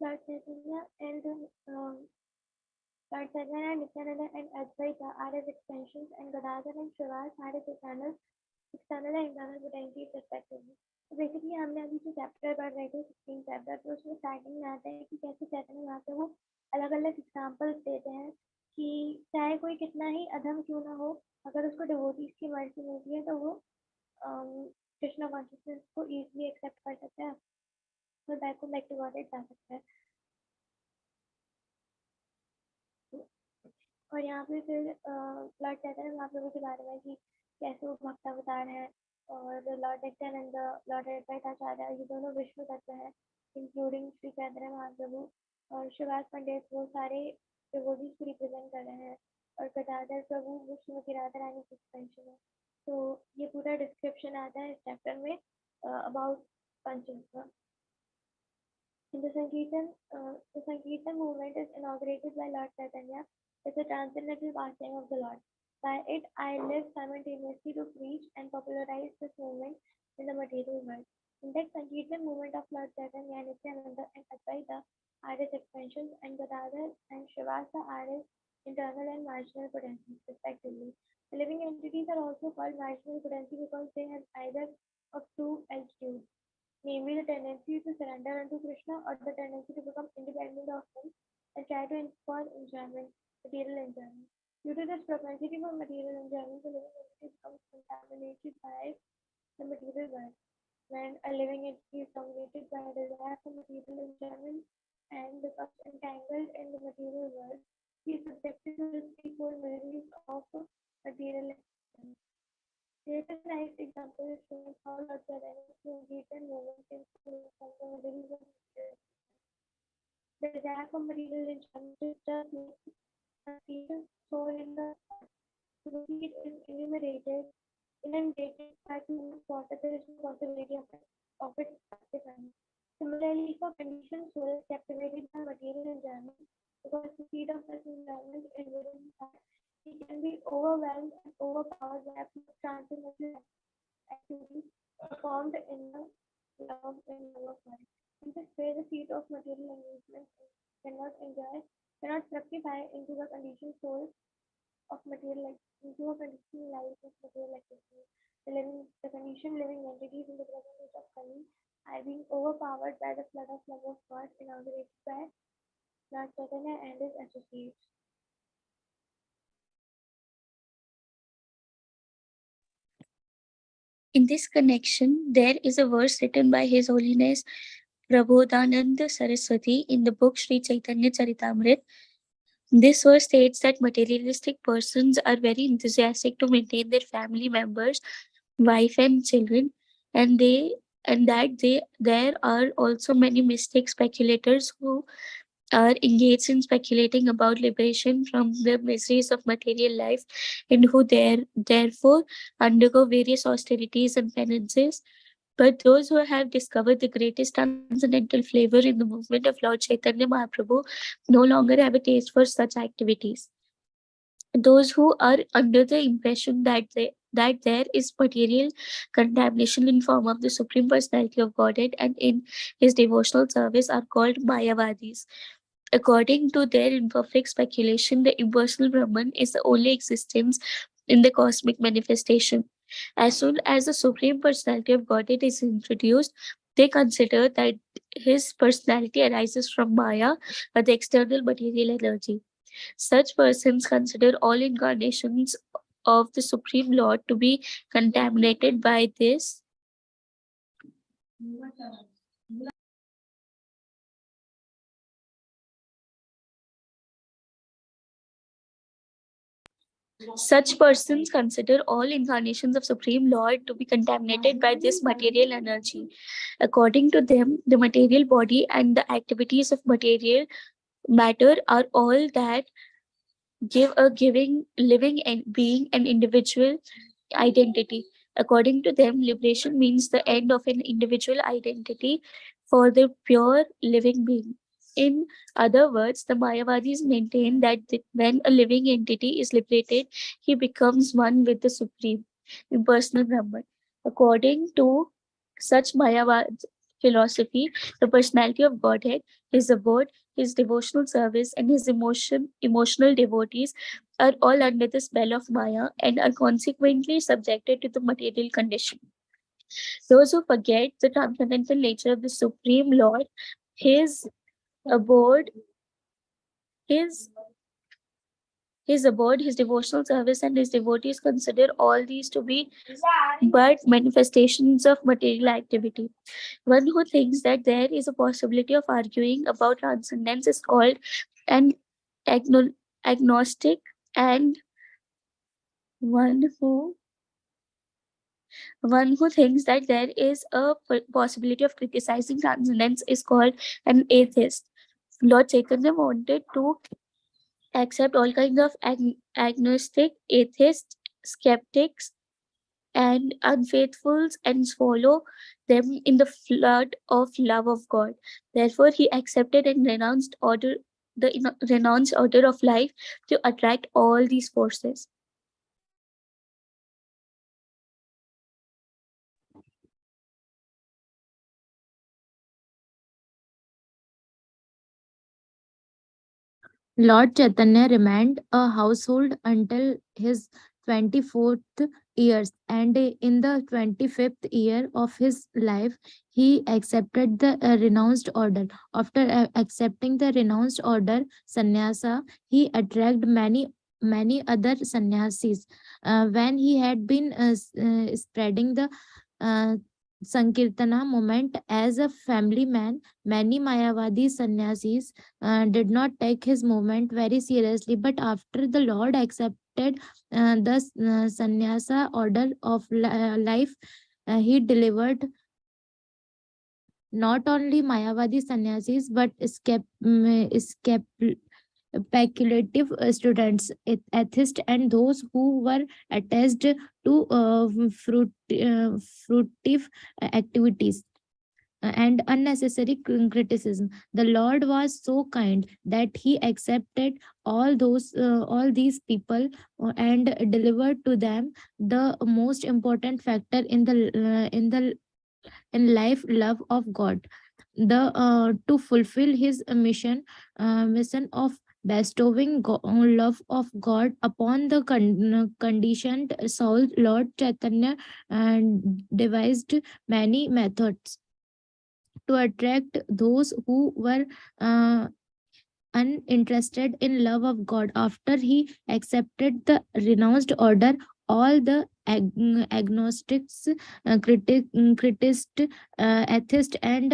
Lord Chaitanya and Lord Chaitanya, Nityananda and Advaita are his extensions, and Gadadhar and Srivas are his external and internal potencies respectively. तो basically हमने अभी जो chapter पढ़ रहे थे 16 chapter, तो उसमें स्टार्टिंग में आता है कि कैसे चैतन्य महाप्रभु अलग अलग एग्जाम्पल्स देते हैं कि चाहे कोई कितना ही अधम क्यों ना हो, अगर उसको डिवोटीज की मर्जी मिलती है तो वो कृष्णा कॉन्शियसनेस को इजीली एक्सेप्ट कर सकता है, तो बैक टू गॉड जा सकता है। और यहाँ पे फिर लॉर्ड चैतन्य महाप्रभु के बारे में कि कैसे वो भक्त अवतार है, और लॉर्ड नित्यानंद, लॉर्ड अद्वैताचार्य, ये दोनों विष्णु तत्व है, इंक्लूडिंग श्री चैतन्य महाप्रभु और शिवास पंडित, वो सारे डिवोटीज को रिप्रेजेंट कर रहे हैं, और गदाधर प्रभु वो श्रीमती राधा रानी की एक्सपेंशन है। तो ये पूरा डिस्क्रिप्शन आता है इस चैप्टर में अबाउट पंचतत्व। The Sankirtan movement is inaugurated by Lord Caitanya. It's a transcendental pastime of the Lord. By it, I live simultaneously to preach and popularize this movement in the material world. In that Sankirtan movement of Lord Chaitanya, Nityananda, and Advaita are his expansions, and Gadadhar and Srivasa are his internal and marginal potencies, respectively. The living entities are also called marginal potency because they have either of two altitudes, namely the tendency to surrender unto Krishna or the tendency to become independent of him and try to for enjoyment, material enjoyment. Due to this propensity for material enjoyment, the living entity becomes contaminated by the material world. When a living entity is dominated by a desire for material enjoyment and becomes entangled in the material world, he is subjected to the threefold miseries of material existence. Later life example is shown how Lord Chaitanya Sankirtan movement can from the miseries of material. The desire for material enjoyment is just like a seed sown in the earth. So the seed is inundated by too much water, there is no possibility of its fructifying. Similarly, if a conditioned soul is captivated by material enjoyment, because the seed of such enjoyment is within his heart, he can be overwhelmed and overpowered by a transcendental activities performed in the love of life. In this way, the seed of material engagement cannot fructify into the conditioned soul of material into a conditioned life of material activity. The conditioned living entities in the present age of Kali are being overpowered by the flood of love of God inaugurated by Lord Chaitanya and his associates. In this connection, there is a verse written by His Holiness Prabodhananda Saraswati in the book Sri Chaitanya Charitamrita. This verse states that materialistic persons are very enthusiastic to maintain their family members, wife and children, and they and that they there are also many mistake speculators who are engaged in speculating about liberation from the miseries of material life and who therefore undergo various austerities and penances. But those who have discovered the greatest transcendental flavor in the movement of Lord Chaitanya Mahaprabhu no longer have a taste for such activities. Those who are under the impression that there is material contamination in form of the Supreme Personality of Godhead and in his devotional service are called Mayavadis. According to their imperfect speculation, the impersonal Brahman is the only existence in the cosmic manifestation. As soon as the Supreme Personality of Godhead is introduced, they consider that his personality arises from Maya or the external material energy. Such persons consider all incarnations of the Supreme Lord to be contaminated by this. Such persons consider all incarnations of Supreme Lord to be contaminated by this material energy. According to them, the material body and the activities of material matter are all that give a giving living and being an individual identity. According to them, liberation means the end of an individual identity for the pure living being. In other words, the Mayavadis maintain that when a living entity is liberated, he becomes one with the Supreme, impersonal Brahman. According to such Mayavad, philosophy, the personality of Godhead, his abode, his devotional service, and his emotional devotees are all under the spell of Maya and are consequently subjected to the material condition. Those who forget the transcendental nature of the Supreme Lord, his abode, his his abode, his devotional service, and his devotees consider all these to be but manifestations of material activity. One who thinks that there is a possibility of arguing about transcendence is called an agno- agnostic, and one who one who thinks that there is a possibility of criticizing transcendence is called an atheist. Lord Chaitanya wanted to accept all kinds of agnostic, atheists, skeptics, and unfaithfuls and swallow them in the flood of love of God. Therefore, he accepted and renounced order of life to attract all these forces. Lord Chaitanya remained a household until his 24th years, and in the 25th year of his life, he accepted the renounced order. After accepting the renounced order, sannyasa, he attracted many other sannyasis. When he had been spreading the uh, Sankirtana movement as a family man, many Mayavadi sannyasis did not take his movement very seriously. But after the Lord accepted the sannyasa order of life, he delivered not only Mayavadi sannyasis but speculative students, atheists, and those who were attached to fruitive activities and unnecessary criticism. The Lord was so kind that He accepted all these people and delivered to them the most important factor in life, love of God. The To fulfill His mission of bestowing love of God upon the conditioned soul, Lord Chaitanya devised many methods to attract those who were uh, uninterested in love of God. After he accepted the renounced order, all the agnostics, critics, atheists, and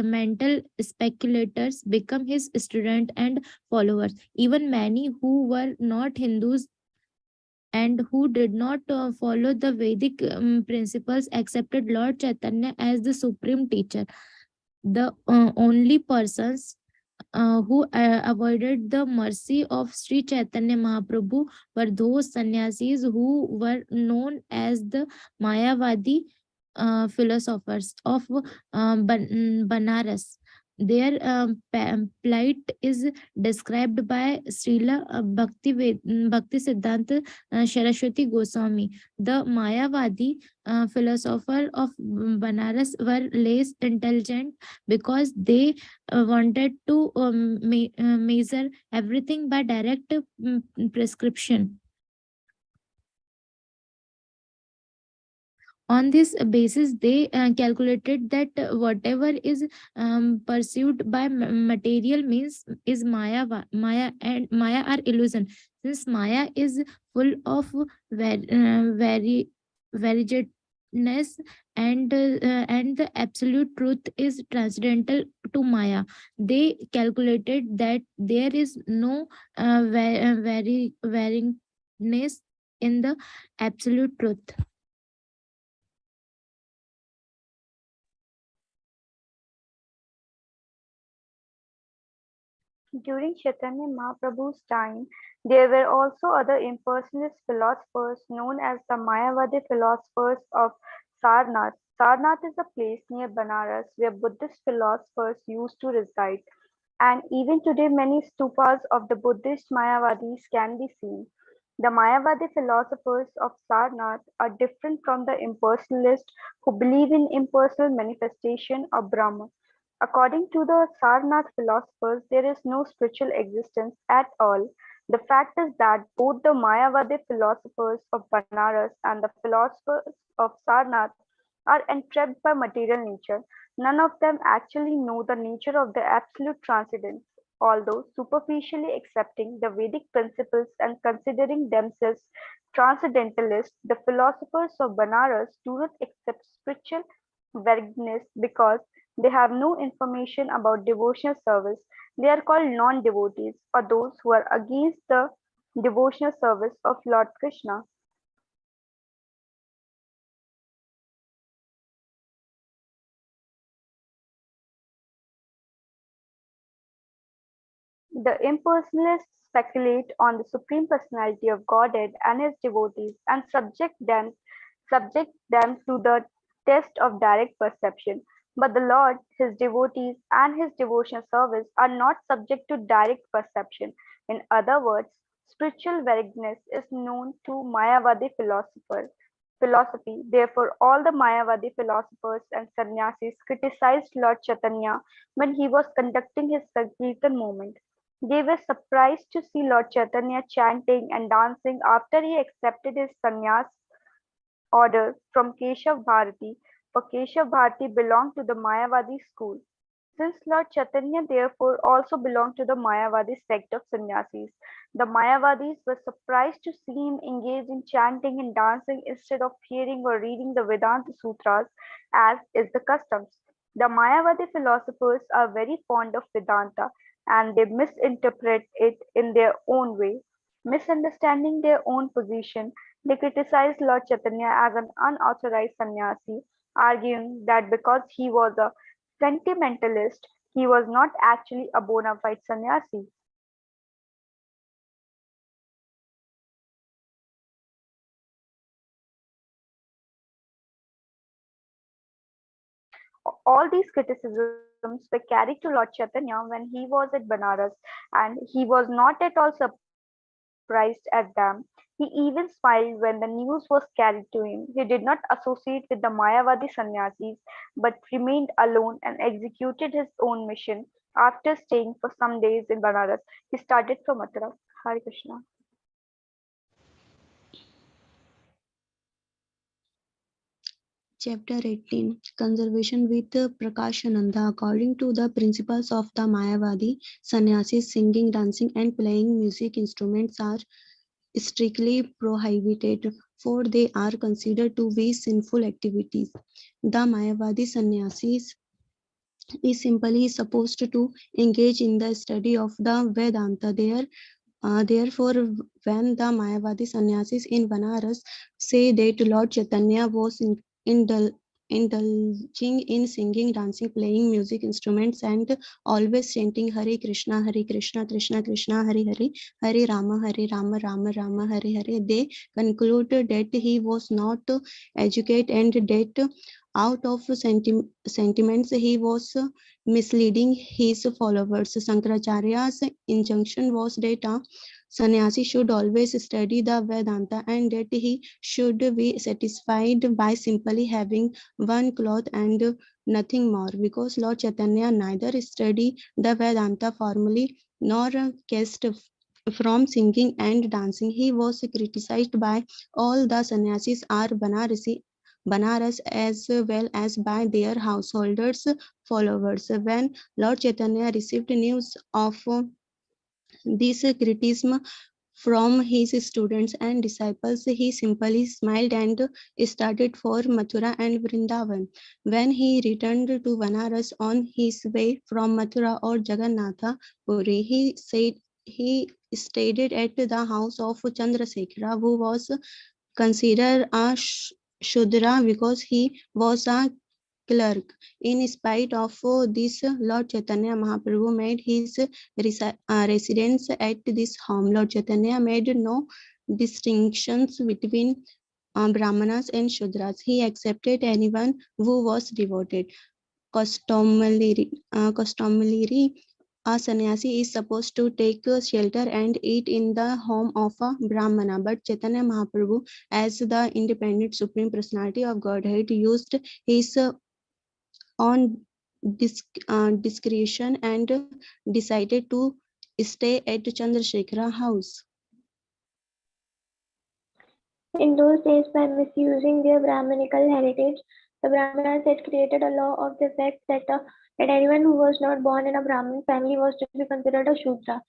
mental speculators become his student and followers. Even many who were not Hindus and who did not follow the Vedic principles accepted Lord Chaitanya as the supreme teacher. The only persons who avoided the mercy of Sri Chaitanya Mahaprabhu were those sannyasis who were known as the Mayavadi philosophers of Banaras. Their plight is described by Srila Bhakti Siddhanta Saraswati Goswami. The Mayavadi philosopher of Banaras were less intelligent because they wanted to measure everything by direct prescription. On this basis, they calculated that whatever is pursued by material means is Maya, and Maya are illusion. Since Maya is full of very variegatedness, and the absolute truth is transcendental to Maya, they calculated that there is no varingness in the absolute truth. During Chaitanya Mahaprabhu's time, there were also other impersonalist philosophers known as the Mayavadi philosophers of Sarnath. Sarnath is a place near Banaras where Buddhist philosophers used to reside, and even today many stupas of the Buddhist Mayavadis can be seen. The Mayavadi philosophers of Sarnath are different from the impersonalists who believe in impersonal manifestation of Brahma. According to the Sarnath philosophers, there is no spiritual existence at all. The fact is that both the Mayavadi philosophers of Banaras and the philosophers of Sarnath are entrapped by material nature. None of them actually know the nature of the absolute transcendence. Although superficially accepting the Vedic principles and considering themselves transcendentalists, the philosophers of Banaras do not accept spiritual vagueness because they have no information about devotional service. They are called non-devotees, or those who are against the devotional service of Lord Krishna. The impersonalists speculate on the Supreme Personality of Godhead and his devotees and subject them to the test of direct perception. But the Lord, his devotees, and his devotional service are not subject to direct perception. In other words, spiritual vagueness is known to Mayavadi philosophy. Therefore, all the Mayavadi philosophers and sannyasis criticized Lord Chaitanya when he was conducting his Sankirtan movement. They were surprised to see Lord Chaitanya chanting and dancing after he accepted his sannyas order from Keshav Bharati, for Keshav Bharati belonged to the Mayavadi school. Since Lord Chaitanya therefore also belonged to the Mayavadi sect of sannyasis, the Mayavadis were surprised to see him engage in chanting and dancing instead of hearing or reading the Vedanta Sutras as is the custom. The Mayavadi philosophers are very fond of Vedanta and they misinterpret it in their own way. Misunderstanding their own position, they criticize Lord Chaitanya as an unauthorized sannyasi, arguing that because he was a sentimentalist, he was not actually a bona fide sannyasi. All these criticisms were carried to Lord Chaitanya when he was at Banaras, and he was not at all surprised at them. He even smiled when the news was carried to him. He did not associate with the Mayavadi sannyasis, but remained alone and executed his own mission. After staying for some days in Banaras, he started from Mathura. Hare Krishna. Chapter 18 Conservation with Prakashananda. According to the principles of the Mayavadi, sannyasis singing, dancing, and playing music instruments are strictly prohibited, for they are considered to be sinful activities. The Mayavadi sannyasis is simply supposed to engage in the study of the Vedanta. Therefore, when the Mayavadi sannyasis in Banaras say that Lord Chaitanya was indulging in singing, dancing, playing music instruments, and always chanting Hare Krishna, Krishna Krishna, Hare Hare, Hare Rama, Rama Rama, Hare Hare, they concluded that he was not educated and that out of sentiments he was misleading his followers. Shankaracharya's injunction was that a sannyasi should always study the Vedanta and that he should be satisfied by simply having one cloth and nothing more, because Lord Chaitanya neither studied the Vedanta formally nor caste from singing and dancing. He was criticized by all the sannyasis are Banaras as well as by their householders followers. When Lord Chaitanya received news of this criticism from his students and disciples, he simply smiled and started for Mathura and Vrindavan. When he returned to Banaras on his way from Mathura or Jagannatha Puri, he stayed at the house of Chandrasekhara, who was considered a Shudra because he was a clerk. In spite of this, Lord Chaitanya Mahaprabhu made his residence at this home. Lord Chaitanya made no distinctions between Brahmanas and Shudras. He accepted anyone who was devoted. Customarily, a sannyasi is supposed to take shelter and eat in the home of a brahmana, but Chaitanya Mahaprabhu, as the independent supreme personality of Godhead, used his own discretion and decided to stay at Chandrasekhara house. In those days, by misusing their Brahminical heritage, the Brahmanas had created a law of the effect that anyone who was not born in a Brahmin family was to be considered a Shudra.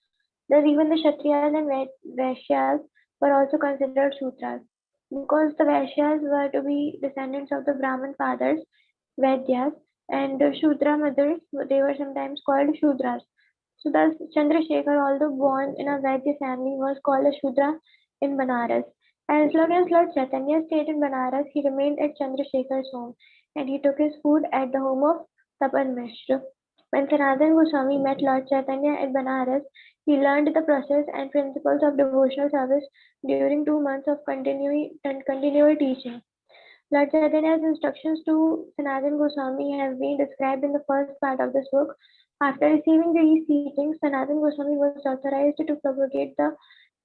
Thus, even the Kshatriyas and Vaishyas were also considered Shudras. Because the Vaishyas were to be descendants of the Brahmin fathers, Vaidyas, and the Shudra mothers, they were sometimes called Shudras. So, thus, Chandrasekhar, although born in a Vaidya family, was called a Shudra in Banaras. As long as Lord Chaitanya stayed in Banaras, he remained at Chandrasekhar's home, and he took his food at the home of Tapan Mishra. When Sanatana Goswami met Lord Chaitanya at Banaras, he learned the process and principles of devotional service during 2 months of continual teaching. Lord Chaitanya's instructions to Sanatana Goswami have been described in the first part of this book. After receiving these teachings, Sanatana Goswami was authorized to propagate the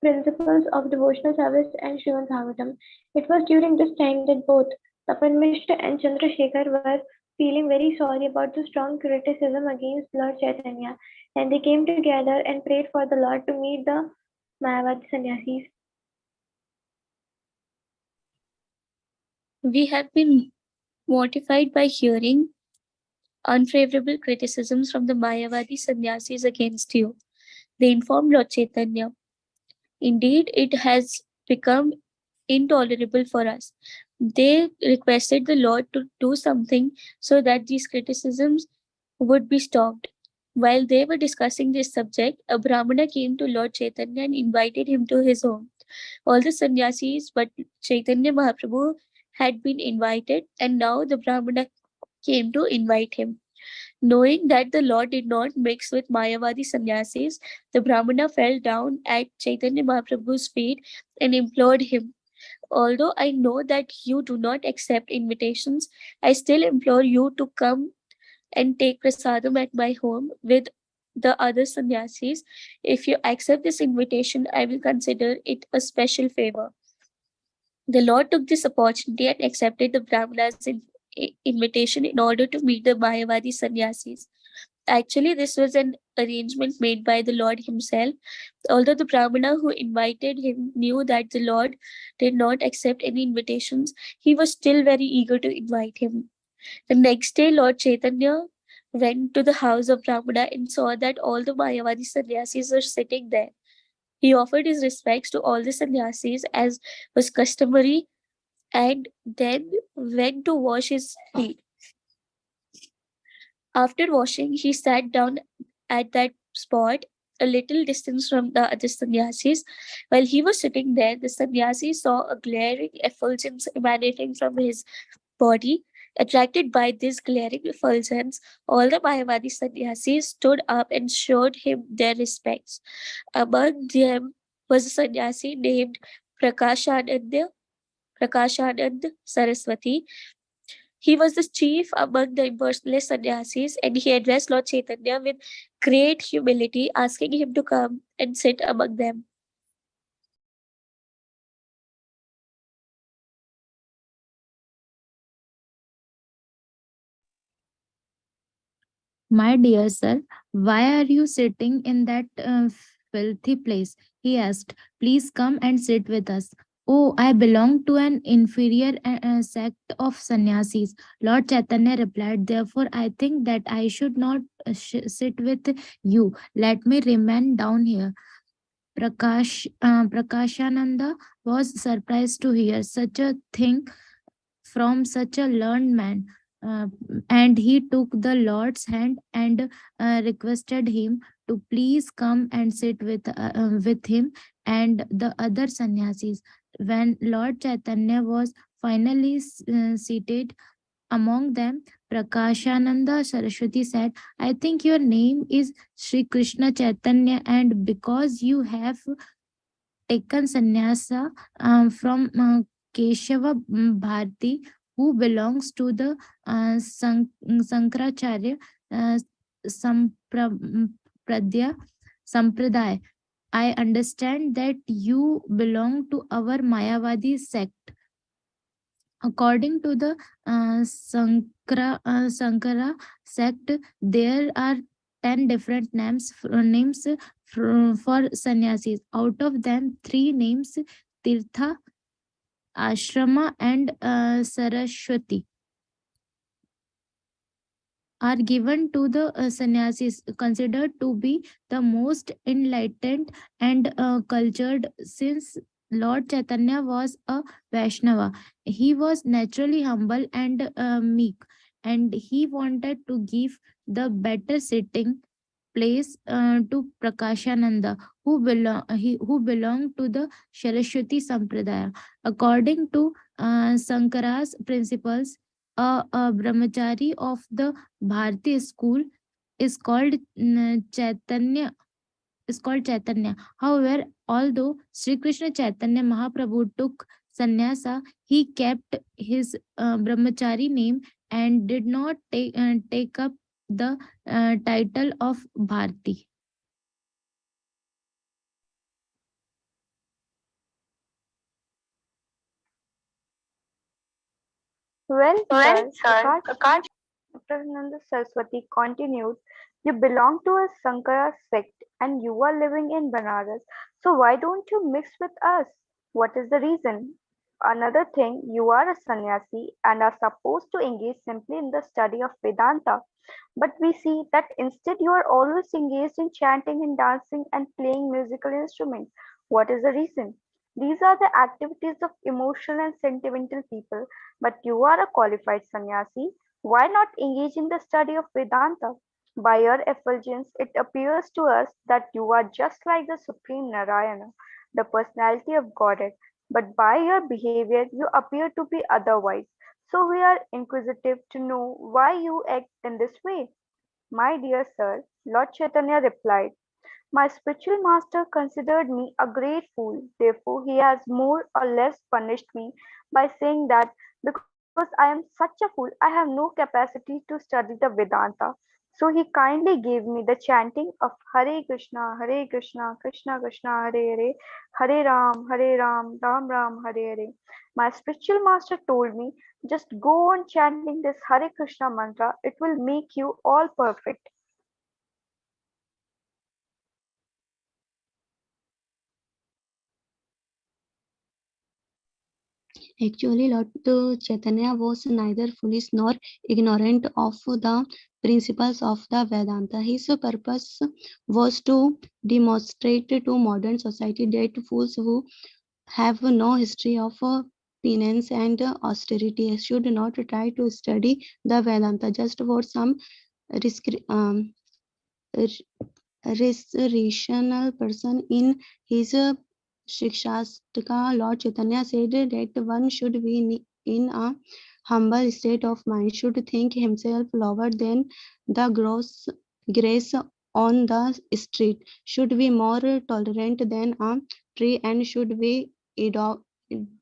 principles of devotional service and Srimad Bhagavatam. It was during this time that both Tapan Mishra and Chandrasekhar were feeling very sorry about the strong criticism against Lord Chaitanya, and they came together and prayed for the Lord to meet the Mayavadi sannyasis. We have been mortified by hearing unfavorable criticisms from the Mayavadi sannyasis against you. They informed Lord Chaitanya. Indeed, it has become intolerable for us. They requested the Lord to do something so that these criticisms would be stopped. While they were discussing this subject, a Brahmana came to Lord Chaitanya and invited him to his home. All the sannyasis but Chaitanya Mahaprabhu had been invited, and now the Brahmana came to invite him. Knowing that the Lord did not mix with Mayavadi sannyasis, the Brahmana fell down at Chaitanya Mahaprabhu's feet and implored him. Although I know that you do not accept invitations, I still implore you to come and take prasadam at my home with the other sannyasis. If you accept this invitation, I will consider it a special favor. The Lord took this opportunity and accepted the Brahmana's invitation in order to meet the Mayavadi sannyasis. Actually, this was an arrangement made by the Lord himself. Although the Brahmana who invited him knew that the Lord did not accept any invitations, he was still very eager to invite him. The next day, Lord Chaitanya went to the house of Brahmana and saw that all the Mayavadi sannyasis were sitting there. He offered his respects to all the sannyasis as was customary and then went to wash his feet. After washing, he sat down at that spot a little distance from the other sannyasis. While he was sitting there, the sannyasi saw a glaring effulgence emanating from his body. Attracted by this glaring effulgence, all the Mayavadi sannyasis stood up and showed him their respects. Among them was a sannyasi named Prakashanand Saraswati. He was the chief among the impersonalist sannyasis, and he addressed Lord Chaitanya with great humility, asking him to come and sit among them. My dear sir, why are you sitting in that filthy place? He asked. Please come and sit with us. Oh, I belong to an inferior sect of sannyasis. Lord Chaitanya replied, therefore, I think that I should not sit with you. Let me remain down here. Prakashananda was surprised to hear such a thing from such a learned man. Uh, and he took the Lord's hand and requested him to please come and sit with him and the other sannyasis. When Lord Chaitanya was finally seated among them, Prakashananda Saraswati said, I think your name is Sri Krishna Chaitanya, and because you have taken sannyasa from Keshava Bharati, who belongs to the Sankaracharya uh, Sampra- Pradya Sampradaya. I understand that you belong to our Mayavadi sect. According to the Sankara sect, there are 10 different names for sannyasis. Out of them, 3 names, Tirtha, Ashrama, and Saraswati, are given to the sannyasis considered to be the most enlightened and cultured. Since Lord Chaitanya was a Vaishnava, he was naturally humble and meek, and he wanted to give the better sitting place to Prakashananda, who belonged to the Saraswati Sampradaya. According to Sankara's principles, a brahmachari of the Bharati school is called Chaitanya. Is called Chaitanya. However, although Sri Krishna Chaitanya Mahaprabhu took sannyasa, he kept his brahmachari name and did not take up the title of Bharti. Well, sir, Prasananda Saraswati continued, you belong to a Sankara sect and you are living in Banaras, so why don't you mix with us? What is the reason? Another thing, you are a sannyasi and are supposed to engage simply in the study of Vedanta. But we see that instead you are always engaged in chanting and dancing and playing musical instruments. What is the reason? These are the activities of emotional and sentimental people, but you are a qualified sannyasi. Why not engage in the study of Vedanta? By your effulgence, it appears to us that you are just like the Supreme Narayana, the personality of Godhead, but by your behavior, you appear to be otherwise. So we are inquisitive to know why you act in this way. My dear sir, Lord Chaitanya replied, my spiritual master considered me a great fool. Therefore, he has more or less punished me by saying that because I am such a fool, I have no capacity to study the Vedanta. So he kindly gave me the chanting of Hare Krishna, Krishna Krishna, Hare Hare, Hare Ram, Ram Ram, Hare Hare. My spiritual master told me, just go on chanting this Hare Krishna mantra, it will make you all perfect. Actually, Lord Chaitanya was neither foolish nor ignorant of the principles of the Vedanta. His purpose was to demonstrate to modern society that fools who have no history of penance and austerity should not try to study the Vedanta just for some rational person. In his Shikshastra, Lord Chaitanya said that one should be in a humble state of mind, should think himself lower than the gross grace on the street, should be more tolerant than a tree, and should be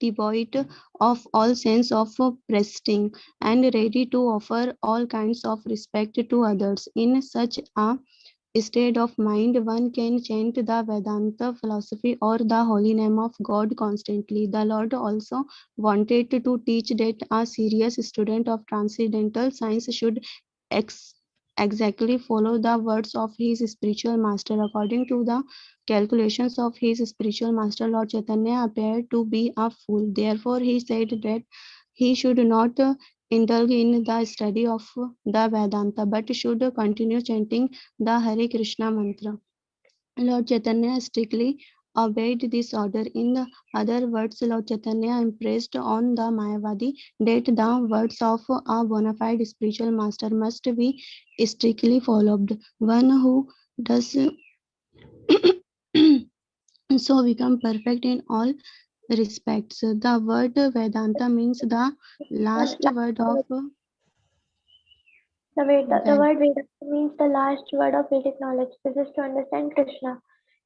devoid of all sense of prestige and ready to offer all kinds of respect to others. In such a state of mind, one can chant the Vedanta philosophy or the holy name of God constantly. The Lord also wanted to teach that a serious student of transcendental science should ex- exactly follow the words of his spiritual master. According to the calculations of his spiritual master, Lord Chaitanya appeared to be a fool. Therefore, he said that he should not indulge in the study of the Vedanta, but should continue chanting the Hare Krishna mantra. Lord Chaitanya strictly obeyed this order. In the other words, Lord Chaitanya impressed on the Mayavadi that the words of a bona fide spiritual master must be strictly followed. One who does so become perfect in all respects. The word Vedanta means the last word of The Ved. word Veda means the last word of Vedic knowledge. This is to understand Krishna.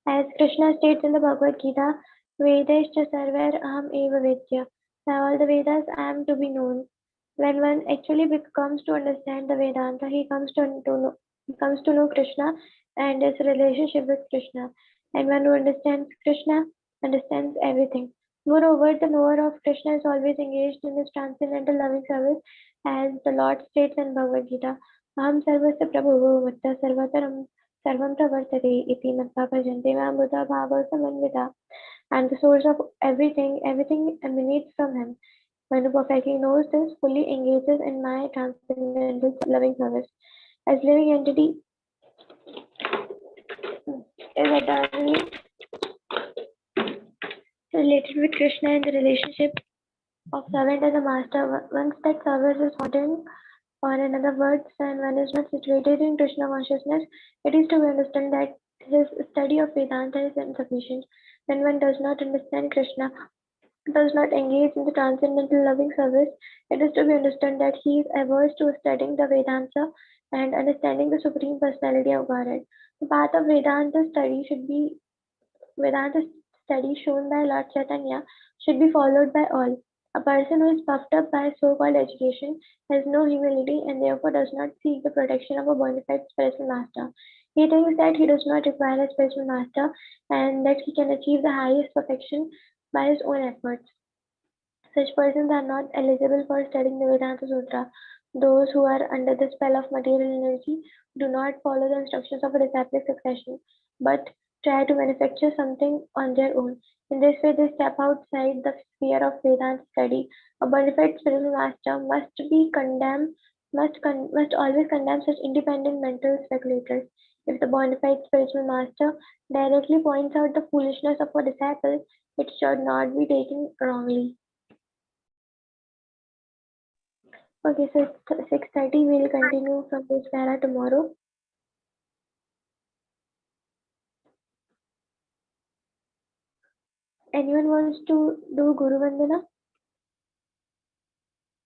As Krishna states in the Bhagavad Gita, Vedeshcha sarver aham eva vedya. By all the Vedas I am to be known. When one actually comes to understand the Vedanta, he comes to know He comes to know Krishna and his relationship with Krishna. And one who understands Krishna understands everything. Moreover, the knower of Krishna is always engaged in his transcendental loving service, as the Lord states in Bhagavad Gita, Aham sarvasya prabhu matta sarvataram sarvam pravartate iti matta bhajante mam buddha bhava samanvita. And the source of everything emanates from him. One who perfectly knows this fully engages in my transcendental loving service. As living entity is eternally related with Krishna in the relationship of servant and the master. Once that service is wanting, or in other words, when one is not situated in Krishna consciousness, it is to be understood that his study of Vedanta is insufficient. When one does not understand Krishna, does not engage in the transcendental loving service, it is to be understood that he is averse to studying the Vedanta and understanding the Supreme Personality of Godhead. The path of Vedanta study shown by Lord Chaitanya should be followed by all. A person who is puffed up by so-called education has no humility and therefore does not seek the protection of a bona fide spiritual master. He thinks that he does not require a spiritual master and that he can achieve the highest perfection by his own efforts. Such persons are not eligible for studying the Vedanta Sutra. Those who are under the spell of material energy do not follow the instructions of a disciplic succession, but try to manufacture something on their own. In this way, they step outside the sphere of Vedanta study. A bona fide spiritual master must always condemn such independent mental speculators. If the bona fide spiritual master directly points out the foolishness of a disciple, it should not be taken wrongly. Okay, so it's 6:30. We'll continue from this para tomorrow. Anyone wants to do Guru Vandana?